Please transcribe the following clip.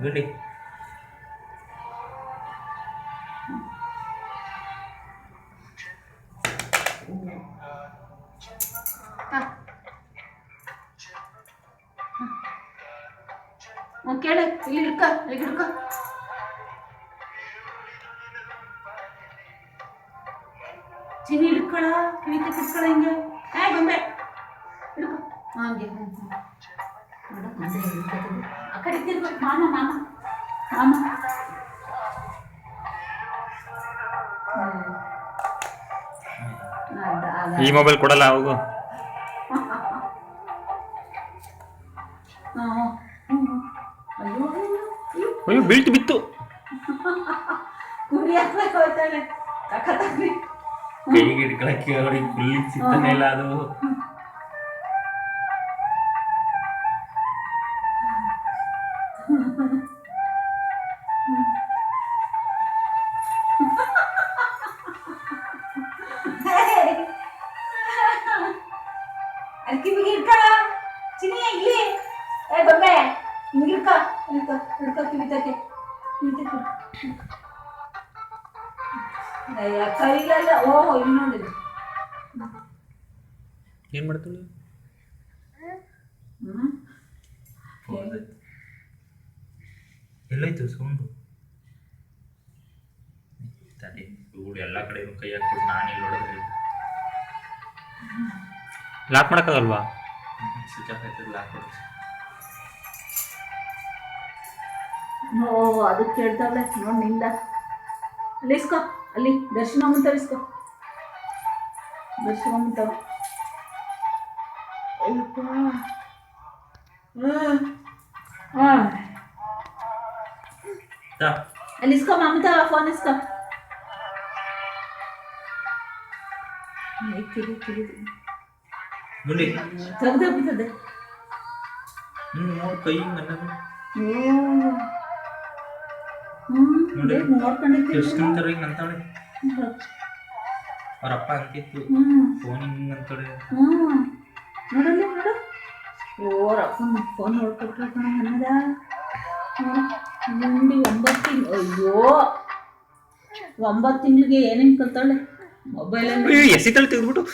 ಗುಂಡಿ ಕೇಳ ಇಲ್ಲಿ ಹಿಡ್ಕ ಇಲ್ಲಿ ಹಿಡ್ಕ ಚಿನಿ ಹಿಡ್ಕೊಳ ಕಿವಿತ ಹಿಡ್ಕೊಳ ಹಿಂಗೆ ಗೊಂಬೆ ಹಿಡ್ಕೊ ಹಂಗೆ ಆ ಕಡೆ ತಿರ್ಬೇಕು ಮಾಮ ಮಾಮ ಮಾಮ ಈ ಮೊಬೈಲ್ ಕೊಡಲ್ಲ ಹೋಗು. ಅಯ್ಯೋ ಬೀಳ್ತು ಬಿತ್ತು. ಕೈಗೆ ಹಿಡ್ಕೊಳಕ್ಕೆ ಅವ್ರಿಗೆ ಫುಲ್ ಸಿಗ್ತಾನೆ ಇಲ್ಲ ಅದು. ಕಿವಿಗೆ ಹಿಡ್ಕೊಳ ಚಿನಿ ಇಲ್ಲಿ ಗೊಂಬೆ ಹಿಂಗೆ ಹಿಡ್ಕೊ ಹಿಡ್ಕೊ ಹಿಡ್ಕೊ ಕಿವಿತಕ್ಕೆ ಕಿವಿತಕ್ಕೆ ಕೈಗೆಲ್ಲ ಓಹೋ ಇಲ್ಲಿ ನೋಡಿದ್ರು ಏನ್ ಮಾಡ್ತಾಳೆ? ಎಲ್ಲಾಯ್ತು ಸೌಂಡು? ತಡಿ ಇವಳು ಎಲ್ಲ ಕಡೆ ಕೈ ಹಾಕ್ಬಿಟ್ಟು ನಾನು ಇಲ್ಲಿ ಹೊಡೆದ್ರೆ ಲಾಕ್ ಮಾಡೋಕ್ಕಾಗಲ್ವಾ? ಸ್ವಿಚ್ ಆಫ್ ಆಯ್ತದೆ ಲಾಕ್ ಹೊಡೆದು. ಓ ಅದಕ್ಕೆ ಕೇಳ್ತಾವಳೆ ನೋಡಿ ನಿಂದ ಅಲ್ಲಿ ಇಸ್ಕೊ ಅಲ್ಲಿ ದರ್ಶನ ಮುಂತಾವ ಇಸ್ಕೊ ದರ್ಶನ ಮುಂತಾವ ಅಲ್ಲಿ ಇಸ್ಕೊ ಮಮತಾ ಫೋನ್ ಇಸ್ಕೊ ಗುಂಡಿ ತೆಗ್ದು ಬಿಡ್ತದೆ ನೋಡ್ ಕೈ ನನ್ನದು ನೋಡ್ಕೊಂಡಿದ್ದೆ ಎಷ್ಟು ಅಂತಾರೆ ಹಿಂಗೆ ಅಂತಾಳೆ. ಅವ್ರಪ್ಪ ಅಂತಿತ್ತು ಫೋನ್ ಹಿಂಗೆ ಅಂತಾಳೆ. ನೋಡಲ್ಲ ನೋಡು ಓರಪ್ಪನ ಫೋನ್ ನೋಡ್ಕೊಟ್ರೆ ಕಣ ಅನ್ನದ ಗುಂಡಿ 9 ತಿಂಗಳು. ಅಯ್ಯೋ 9 ತಿಂಗಳಿಗೆ ಏನೇನು ಕಲ್ತಾಳೆ ಮೊಬೈಲಲ್ಲಿ. ಎಸಿತಾಳೆ ತೆಗೆದ್ಬಿಟ್ಟು.